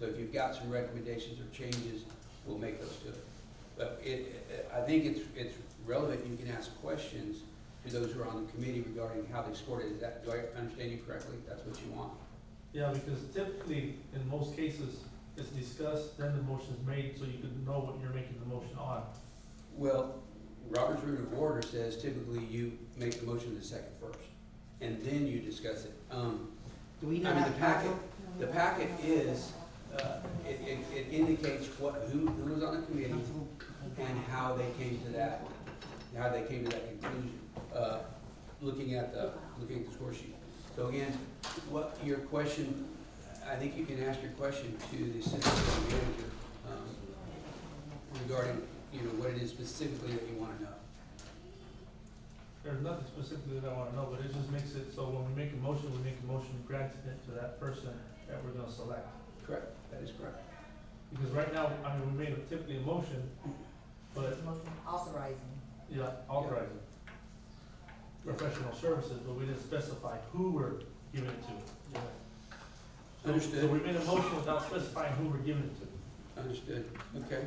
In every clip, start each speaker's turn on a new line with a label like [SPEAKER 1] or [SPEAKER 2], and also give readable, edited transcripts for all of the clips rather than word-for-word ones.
[SPEAKER 1] So if you've got some recommendations or changes, we'll make those to it. But I think it's relevant, you can ask questions to those who are on the committee regarding how they scored it. Is that, do I understand you correctly? That's what you want?
[SPEAKER 2] Yeah, because typically, in most cases, it's discussed, then the motion is made, so you can know what you're making the motion on.
[SPEAKER 1] Well, Robert's Rule of Order says typically you make the motion the second first, and then you discuss it.
[SPEAKER 3] Do we
[SPEAKER 1] I
[SPEAKER 3] not
[SPEAKER 1] mean,
[SPEAKER 3] have
[SPEAKER 1] the packet is, it indicates who was on the committee and how they came to that conclusion, looking at the score sheet. So again, what your question, I think you can ask your question to the assistant city manager, regarding, what it is specifically that you wanna know.
[SPEAKER 2] There's nothing specifically that I wanna know, but it just makes it so when we make a motion granting it to that person that we're gonna select.
[SPEAKER 1] Correct, that is correct.
[SPEAKER 2] Because right now, I mean, we made typically a motion, but,
[SPEAKER 4] Authorizing.
[SPEAKER 2] yeah, authorizing professional services, but we didn't specify who we're giving it to.
[SPEAKER 1] Understood.
[SPEAKER 2] So we made a motion without specifying who we're giving it to.
[SPEAKER 1] Understood, okay.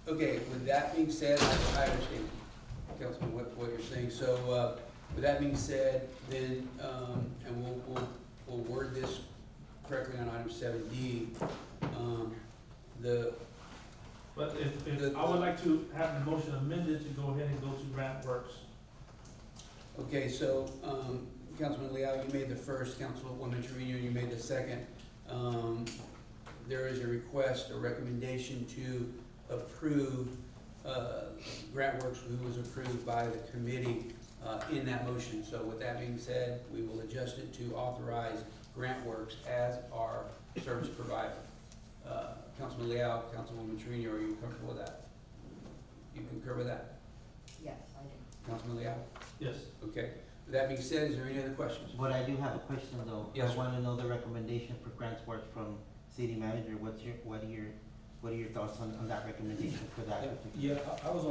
[SPEAKER 1] Okay, with that being said, I understand, Councilman, what you're saying. So, with that being said, then, and we'll word this correctly on item 7D.
[SPEAKER 2] But if, I would like to have the motion amended to go ahead and go to Grant Works.
[SPEAKER 1] Okay, so, Councilman Leal, you made the first, Councilwoman Trevino, you made the second. There is a request, a recommendation to approve, Grant Works, who was approved by the committee, in that motion. So with that being said, we will adjust it to authorize Grant Works as our service provider. Councilman Leal, Councilwoman Trevino, are you comfortable with that? You concur with that?
[SPEAKER 4] Yes, I do.
[SPEAKER 1] Councilman Leal?
[SPEAKER 2] Yes.
[SPEAKER 1] Okay. With that being said, is there any other questions?
[SPEAKER 3] But I do have a question though.
[SPEAKER 1] Yes,
[SPEAKER 3] I
[SPEAKER 1] sir.
[SPEAKER 3] wanna know the recommendation for grants work from city manager. What are your thoughts on that recommendation for that particular?
[SPEAKER 5] Yeah, I was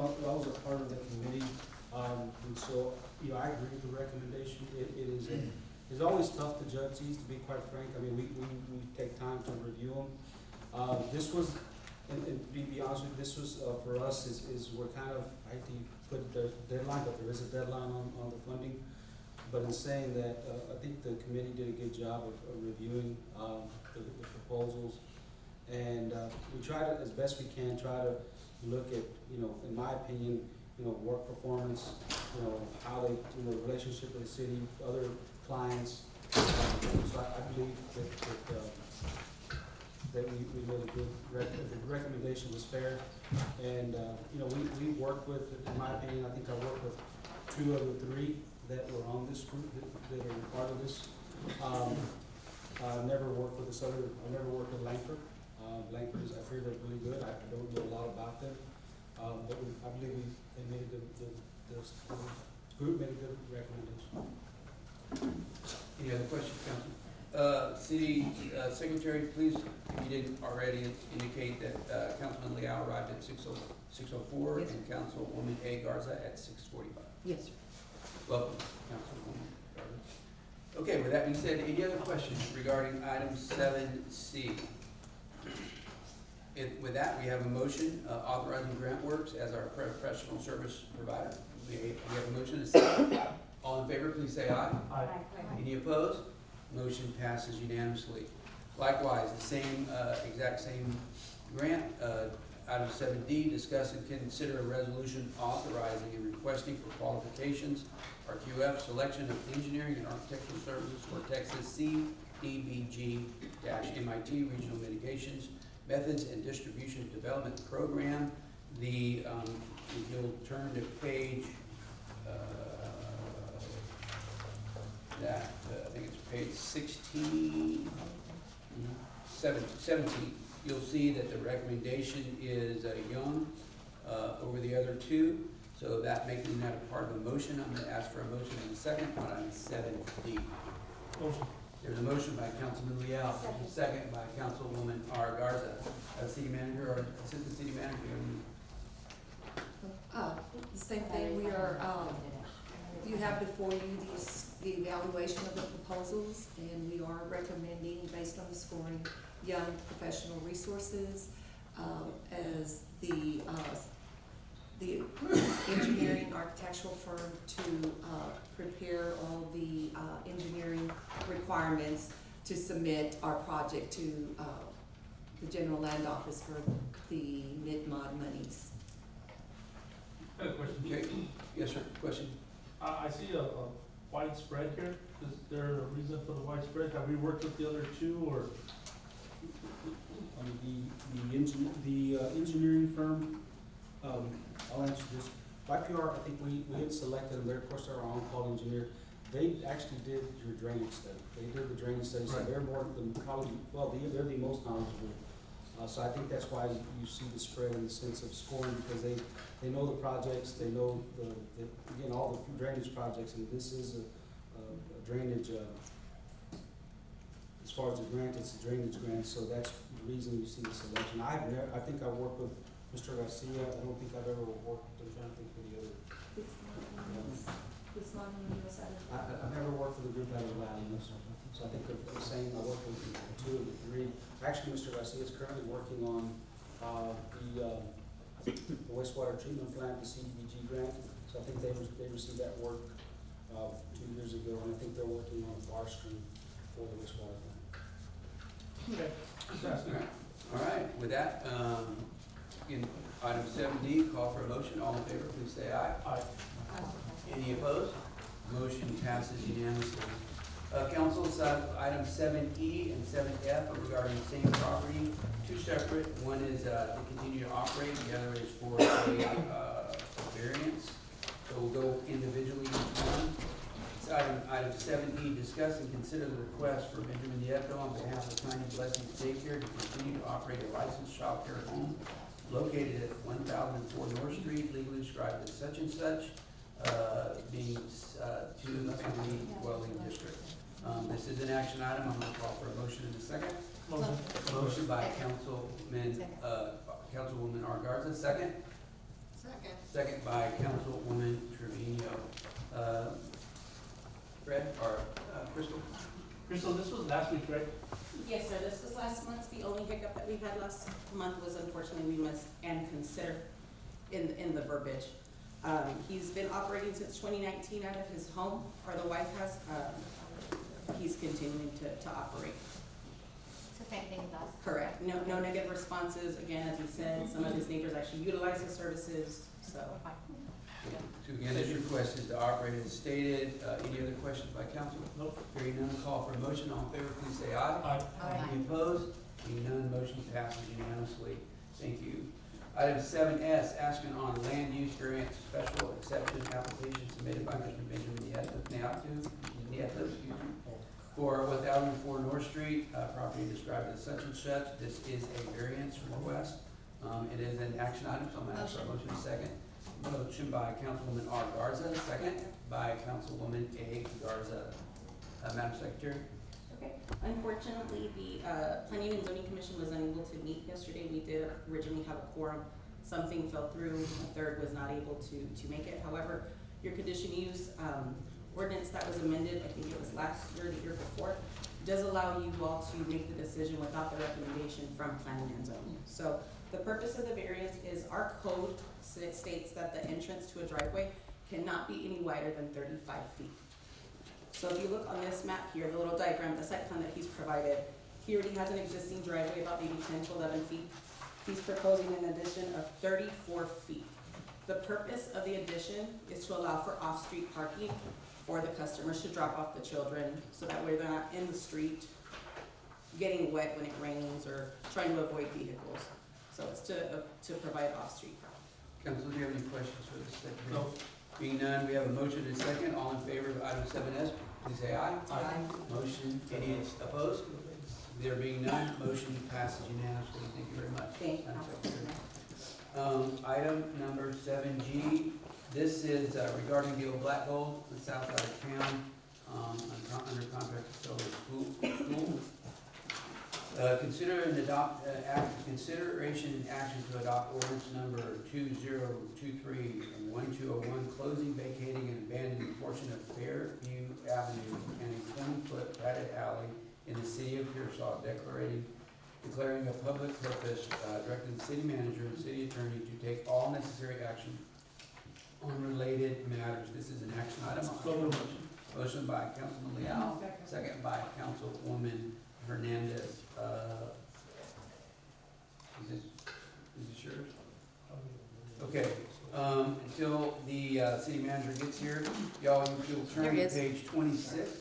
[SPEAKER 5] a part of the committee, and so, I agree with the recommendation. It's always tough to judge these, to be quite frank. I mean, we take time to review them. This was, and to be honest with you, this was, for us, is we're kind of, I hate to put the deadline, but there is a deadline on the funding. But in saying that, I think the committee did a good job of reviewing, the proposals. And, we try to, as best we can, try to look at, in my opinion, work performance, how they, the relationship with the city, other clients. So I believe that we made a good, the recommendation was fair. And, we worked with, in my opinion, I think I worked with 2 of the 3 that were on this group, that are part of this. I never worked with I never worked with Langford. Langford is, I fear they're really good. I don't know a lot about them. But I believe they made the group made a good recommendation.
[SPEAKER 1] Any other questions, Councilman? City Secretary, please, if you didn't already indicate that Councilman Leal arrived at 6:04
[SPEAKER 4] Yes, sir.
[SPEAKER 1] and Councilwoman A. Garza at 6:45.
[SPEAKER 4] Yes, sir.
[SPEAKER 1] Welcome, Councilwoman Garza. Okay, with that being said, any other questions regarding item 7C? With that, we have a motion authorizing Grant Works as our professional service provider. We have a motion and a second. All in favor, please say aye.
[SPEAKER 2] Aye.
[SPEAKER 1] Any opposed? Motion passes unanimously. Likewise, the same, exact same grant, item 7D, discuss and consider a resolution authorizing and requesting for qualifications, RQF, selection of engineering and architectural services for Texas CDBG-MIT Regional Mitigations Methods and Distribution Development Program. If you'll turn to page, I think it's page 16, 17, you'll see that the recommendation is Young over the other 2. So that making that a part of a motion, I'm going to ask for a motion in a second on item 7D.
[SPEAKER 2] Motion.
[SPEAKER 1] There's a motion by Councilman Leal, there's a second by Councilwoman R. Garza. City Manager or Assistant City Manager,
[SPEAKER 6] The same thing, we are, you have before you the evaluation of the proposals, and we are recommending based underscoring Young Professional Resources, as the engineering architectural firm to prepare all the engineering requirements to submit our project to the General Land Office for the mid-mod monies.
[SPEAKER 2] I have a question.
[SPEAKER 1] Okay, yes, sir, question?
[SPEAKER 2] I see a widespread here. Is there a reason for the widespread? Have we worked with the other two, or?
[SPEAKER 5] The engineering firm, I'll answer this. YPR, I think we had selected them, they're, of course, they're our on-call engineer. They actually did your drainage study. They did the drainage study, so
[SPEAKER 2] Right.
[SPEAKER 5] they're more than probably, well, they're the most knowledgeable. So I think that's why you see the spread in the sense of scoring, because they know the projects, they know again, all the drainage projects, and this is a drainage, as far as the grant, it's a drainage grant, so that's the reason you see the selection. I think I worked with Mr. Garcia, I don't think I've ever worked, I'm trying to think of the other. I've never worked with a group out of Valley, so I think they're the same, I worked with two of the three. Actually, Mr. Garcia is currently working on, the wastewater treatment plant, the CDBG grant, so I think they received that work, 2 years ago, and I think they're working on a bar stream for the wastewater plant.
[SPEAKER 2] Okay. Just asking.
[SPEAKER 1] All right, with that, in item 7D, call for a motion. All in favor, please say aye.
[SPEAKER 2] Aye.
[SPEAKER 1] Any opposed? Motion passes unanimously. Council, item 7E and 7F are regarding the same property, two separate. One is to continue to operate, the other is for a variance. So we'll go individually each one. It's item 7E, discuss and consider the request for Benjamin Nieto on behalf of Tiny Blessings Daycare to continue to operate a licensed child care home located at 1004 North Street, legally described as such and such, being two-family dwelling district. This is an action item. I'm going to call for a motion in a second.
[SPEAKER 2] Motion.
[SPEAKER 1] Motion by Councilwoman R. Garza, second. Second by Councilwoman Trevino. Fred, or Crystal?
[SPEAKER 2] Crystal, this was last week, right?
[SPEAKER 7] Yes, sir, this was last month. The only hiccup that we had last month was unfortunately we must and consider in the verbiage. He's been operating since 2019 out of his home, or the wife has. He's continuing to operate.
[SPEAKER 4] It's the same thing with us.
[SPEAKER 7] Correct. No negative responses. Again, as he said, some of his neighbors actually utilize his services, so.
[SPEAKER 1] So again, this request is to operate as stated. Any other questions by council?
[SPEAKER 2] Nope.
[SPEAKER 1] Hearing none, call for a motion. All in favor, please say aye.
[SPEAKER 2] Aye.
[SPEAKER 1] Any opposed? Seeing none, motion passes unanimously. Thank you. Item 7S, action on land use variance special exception application submitted by Mr. Benjamin Nieto, for 1004 North Street, property described as such and such. This is a variance request. It is an action item, so I'm going to ask for a motion in a second. Motion by Councilwoman R. Garza, second by Councilwoman A. Garza. Madam Secretary?
[SPEAKER 7] Okay. Unfortunately, the Planning and Zoning Commission was unable to meet yesterday. We did originally have a quorum. Something fell through. A third was not able to make it. However, your conditional use ordinance that was amended, I think it was last year, the year before, does allow you all to make the decision without the recommendation from Planning and Zoning. So the purpose of the variance is our code states that the entrance to a driveway cannot be any wider than 35 feet. So if you look on this map here, the little diagram, the site plan that he's provided, he already has an existing driveway about maybe 10 to 11 feet. He's proposing an addition of 34 feet. The purpose of the addition is to allow for off-street parking for the customers to drop off the children, so that way they're not in the street getting wet when it rains or trying to avoid vehicles. So it's to provide off-street parking.
[SPEAKER 1] Council, do you have any questions for the secretary?
[SPEAKER 2] No.
[SPEAKER 1] Being none, we have a motion and a second. All in favor of item 7S, please say aye. Motion, any opposed? There being none, motion passes unanimously. Thank you very much.
[SPEAKER 7] Thank you.
[SPEAKER 1] Madam Secretary. Item number 7G, this is regarding the old Black Gold, the south side of town, under contract to sell the school. Consideration and action to adopt ordinance number 2023-1201, closing, vacating, and abandoning a portion of Fairview Avenue and a 20-foot padded alley in the city of Pearsall, declaring a public purpose, directing the city manager and city attorney to take all necessary action on related matters. This is an action item. Motion by Councilman Leal, second by Councilwoman Hernandez. Is this yours? Okay, until the city manager gets here, y'all, you will turn
[SPEAKER 6] There he
[SPEAKER 1] to
[SPEAKER 6] is.
[SPEAKER 1] page 26.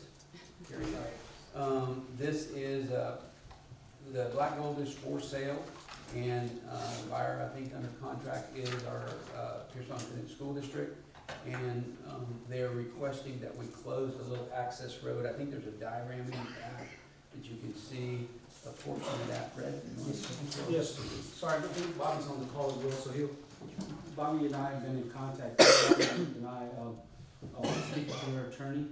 [SPEAKER 1] Here we go. This is, the black gold is for sale, and the buyer, I think, under contract is our Pearsall Independent School District. And they're requesting that we close the little access road. I think there's a diagram in the back that you can see a portion of that. Fred?
[SPEAKER 5] Yes, sorry, I think Bobby's on the call as well, so Bobby and I have been in contact. Bobby and I, speak to their attorney,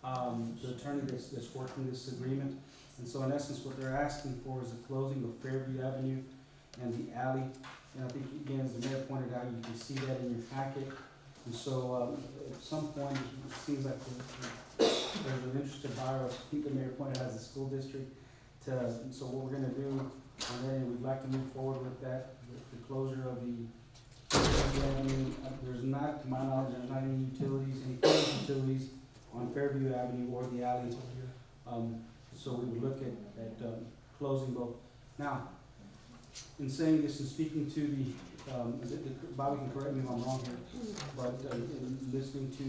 [SPEAKER 5] the attorney that's working this agreement. And so in essence, what they're asking for is the closing of Fairview Avenue and the alley. And I think, again, as the mayor pointed out, you can see that in your packet. And so, at some point, it seems like there's an interested buyer, I think the mayor pointed out, as the school district. So what we're gonna do, and then we'd like to move forward with that, the closure of the Avenue. There's not, to my knowledge, there's not any utilities, any public utilities on Fairview Avenue or the alley. So we would look at closing both. Now, in saying this and speaking to the Bobby can correct me if I'm wrong here, but in listening to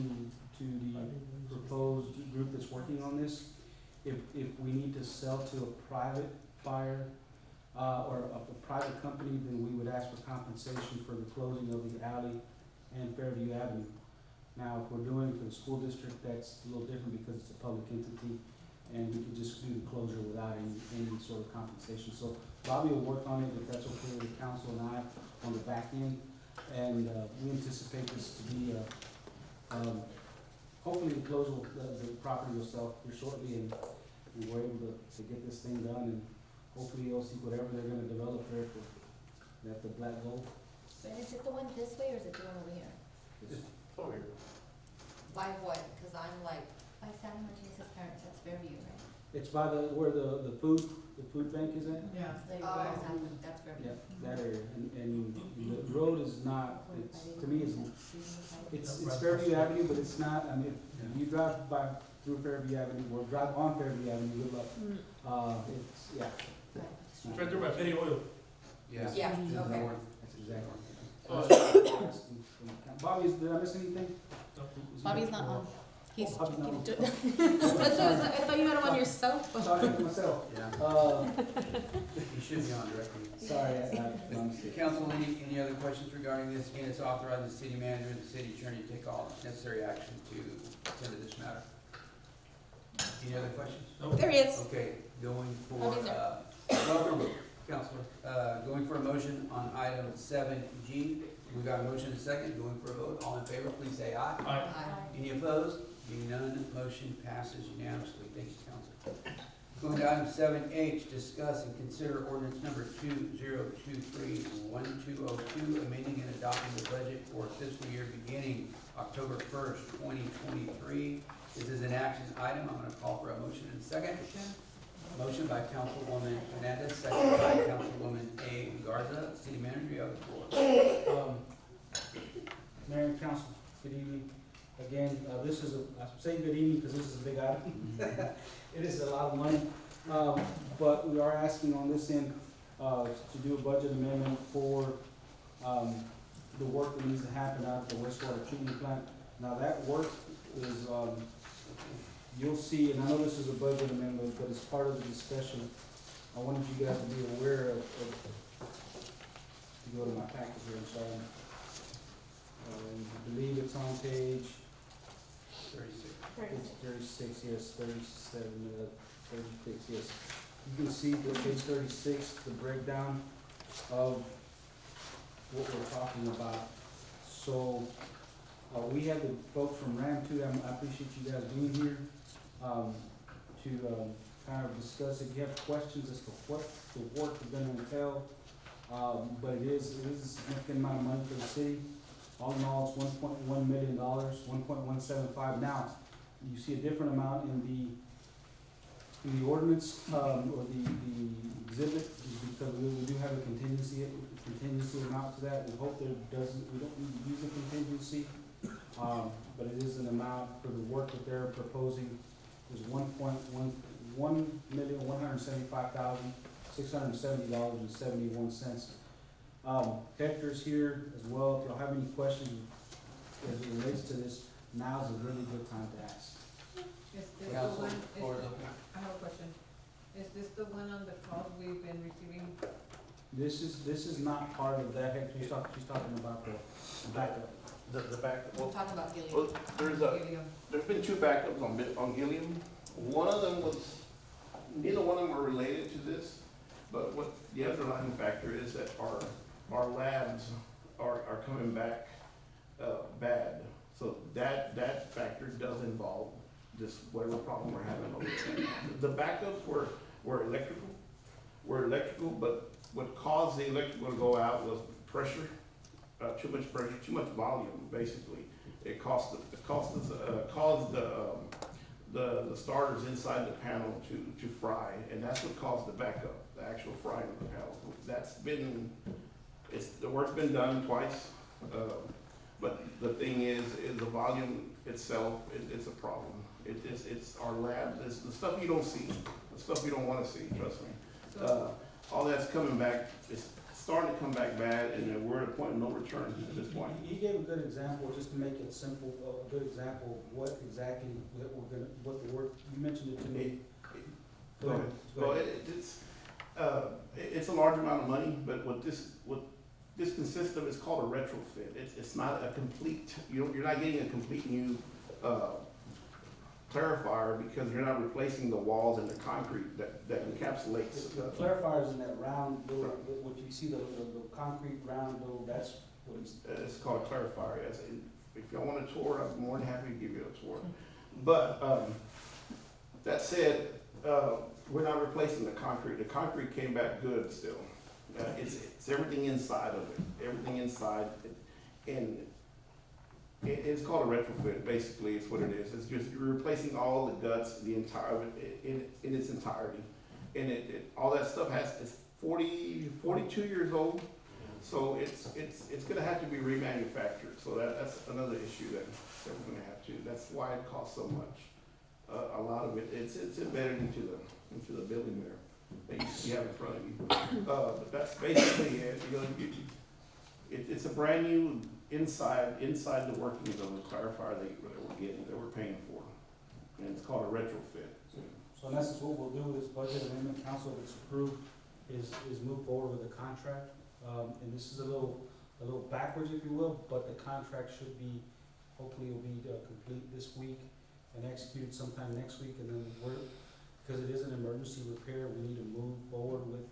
[SPEAKER 5] the proposed group that's working on this, if we need to sell to a private buyer or a private company, then we would ask for compensation for the closing of the alley and Fairview Avenue. Now, if we're doing it for the school district, that's a little different because it's a public entity, and we can just do the closure without any sort of compensation. So Bobby will work on it, if that's okay with the council and I, on the back end. And we anticipate this to be, hopefully the close will, the property will sell here shortly, and we're able to get this thing done, and hopefully you'll see whatever they're gonna develop there for that, the black gold.
[SPEAKER 4] But is it the one this way or is it the one over here? By what? Cause I'm like, by Santa Martina's parents, that's Fairview, right?
[SPEAKER 5] It's by where the food bank is at?
[SPEAKER 2] Yeah.
[SPEAKER 4] There you go, that's Fairview.
[SPEAKER 5] Yeah, that area, and the road is not, to me, it's Fairview Avenue, but it's not, I mean, if you drive through Fairview Avenue, or drive on Fairview Avenue, good luck. It's, yeah.
[SPEAKER 2] It's right there by Petty Oil.
[SPEAKER 1] Yeah.
[SPEAKER 6] Yeah,
[SPEAKER 1] To the
[SPEAKER 6] okay.
[SPEAKER 1] north.
[SPEAKER 5] That's exactly. Bobby, did I miss anything?
[SPEAKER 7] Bobby's not on. He's,
[SPEAKER 5] Oh, Bobby's not on.
[SPEAKER 7] That's what I thought you had him on your cell phone.
[SPEAKER 5] Sorry for myself.
[SPEAKER 1] Yeah, you should be on directly.
[SPEAKER 5] Sorry, I
[SPEAKER 1] Council, any other questions regarding this? Again, it's authorizing the city manager and the city attorney to take all necessary action to attend to this matter. Any other questions?
[SPEAKER 7] There he is.
[SPEAKER 1] Okay, going for,
[SPEAKER 7] Bobby's there.
[SPEAKER 1] welcome, Counselor. Going for a motion on item 7G. We got a motion and a second, going for a vote. All in favor, please say aye.
[SPEAKER 2] Aye.
[SPEAKER 1] Any opposed? Being none, motion passes unanimously. Thank you, Council. Going to item 7H, discuss and consider ordinance number 2023-1202, amending and adopting the budget for fiscal year beginning October 1st, 2023. This is an action item. I'm going to call for a motion and a second. Motion by Councilwoman Hernandez, second by Councilwoman A. Garza. City Manager, you have the floor.
[SPEAKER 5] Mayor and council, good evening. Again, this is I'm saying good evening because this is a big item. It is a lot of money, but we are asking on this end, to do a budget amendment for, the work that needs to happen out at the wastewater treatment plant. Now, that work is, you'll see, and I know this is a budget amendment, but it's part of the discussion. I wanted you guys to be aware of go to my package here, I'm sorry. I believe it's on page
[SPEAKER 1] 36.
[SPEAKER 5] 36, yes, 37, 36, yes. You can see the page 36, the breakdown of what we're talking about. So, we have the folks from RAM too, I appreciate you guys being here, to, kind of discuss. If you have questions as to what the work is gonna entail, but it is a significant amount of money for the city. All in all, it's $1.1 million, 1.175. Now, you see a different amount in in the ordinance, or the exhibit, is because we do have a contingency amount to that. We hope we don't need to use a contingency, but it is an amount for the work that they're proposing is $1,175,670.71. Hector's here as well. If y'all have any questions as it relates to this, now's a really good time to ask.
[SPEAKER 8] Is this the
[SPEAKER 1] Council,
[SPEAKER 8] one,
[SPEAKER 1] floor is
[SPEAKER 8] is,
[SPEAKER 1] open.
[SPEAKER 8] I have a question. Is this the one on the calls we've been receiving?
[SPEAKER 5] This is not part of that. Hector, she's talking about the backup.
[SPEAKER 9] The back,
[SPEAKER 4] We're
[SPEAKER 9] well,
[SPEAKER 4] talking about Gilead.
[SPEAKER 9] well, there's been two backups on Gilliam. One of them was, neither one of them are related to this, but what the underlying factor is that our labs are coming back, bad. So that factor does involve this, whatever problem we're having over there. The backups were electrical, but what caused the electrical to go out was pressure, too much pressure, too much volume, basically. It caused the starters inside the panel to fry, and that's what caused the backup, the actual frying of the panel. The work's been done twice, but the thing is the volume itself, it's a problem. It's our labs, it's the stuff you don't see, the stuff you don't wanna see, trust me. All that's coming back, it's starting to come back bad, and we're at a point of no return at this point.
[SPEAKER 5] He gave a good example, just to make it simple, a good example of what exactly what the work, you mentioned it to me.
[SPEAKER 9] Go ahead. Well, it's a large amount of money, but what this consists of is called a retrofit. It's not a complete, you're not getting a complete new, clarifier, because you're not replacing the walls and the concrete that encapsulates.
[SPEAKER 5] The clarifier's in that round little, what you see, the concrete round little, that's what it's.
[SPEAKER 9] It's called a clarifier, yes. If y'all want a tour, I'm more than happy to give you a tour. But, that said, we're not replacing the concrete. The concrete came back good still. It's everything inside of it, everything inside, and it's called a retrofit, basically, is what it is. It's just, you're replacing all the guts, the entire, in its entirety. And all that stuff it's 42 years old, so it's gonna have to be remanufactured. So that's another issue that we're gonna have to, that's why it costs so much. A lot of it's embedded into the building there that you have in front of you. But that's basically it. It's a brand new inside the workings of the clarifier that we're paying for. And it's called a retrofit.
[SPEAKER 5] So in essence, what we'll do with this budget amendment, council, if it's approved, is move forward with the contract. And this is a little backwards, if you will, but the contract should be, hopefully it'll be complete this week and executed sometime next week, and then because it is an emergency repair, we need to move forward with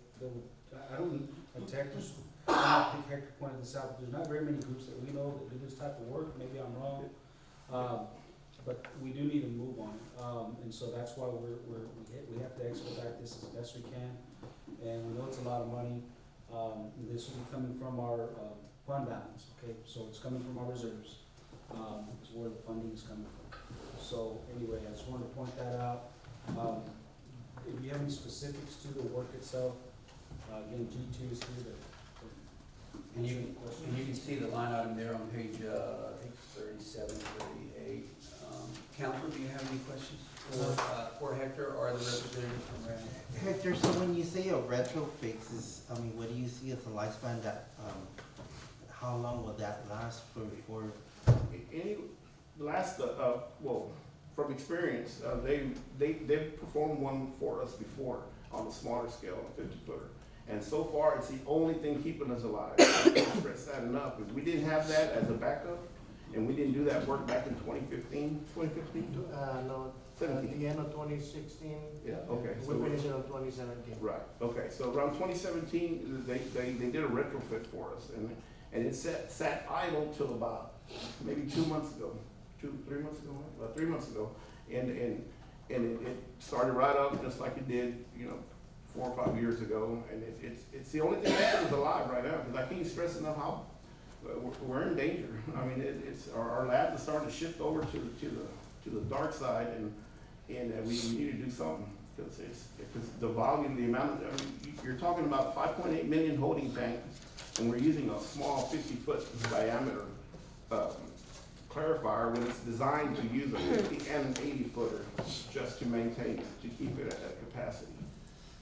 [SPEAKER 5] I don't think Hector pointed this out, but there's not very many groups that we know that do this type of work, maybe I'm wrong. But we do need to move on it, and so that's why we have to expedite this as best we can, and we know it's a lot of money. This will be coming from our fund balance, okay, so it's coming from our reserves, is where the funding is coming from. So anyway, I just wanted to point that out. If you have any specifics to the work itself, again, G2 is here to.
[SPEAKER 1] And you can see the line item there on page, I think 37, 38. Council, do you have any questions for Hector or the representative from Rand?
[SPEAKER 3] Hector, so when you say a retrofit, what do you see as a lifespan that, how long will that last for?
[SPEAKER 9] Well, from experience, they've performed one for us before on a smaller scale, a 50-footer. And so far, it's the only thing keeping us alive. I can't stress that enough. If we didn't have that as a backup, and we didn't do that work back in 2015?
[SPEAKER 10] No, at
[SPEAKER 9] 17.
[SPEAKER 10] the end of 2016.
[SPEAKER 9] Yeah, okay.
[SPEAKER 10] We finished it on 2017.
[SPEAKER 9] Right, okay, so around 2017, they did a retrofit for us, and it sat idle till about maybe 3 months ago, about 3 months ago, and it started right up just like it did, 4 or 5 years ago, and it's the only thing that is alive right now, because I can't stress enough how we're in danger. I mean, our labs are starting to shift over to the dark side, and we need to do something, because the volume, the amount, I mean, you're talking about 5.8 million holding tank, and we're using a small 50-foot diameter, clarifier when it's designed to use a 50 and an 80-footer just to maintain it, to keep it at that capacity.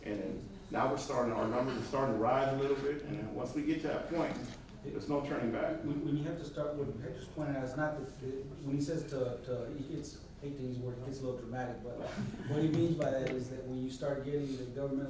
[SPEAKER 9] And then now our numbers are starting to rise a little bit, and then once we get to that point, there's no turning back.
[SPEAKER 5] When you have to start, what I just pointed out, it's not that, when he says it's, hate to use the word, it gets a little dramatic, but what he means by that is that when you start getting the governmental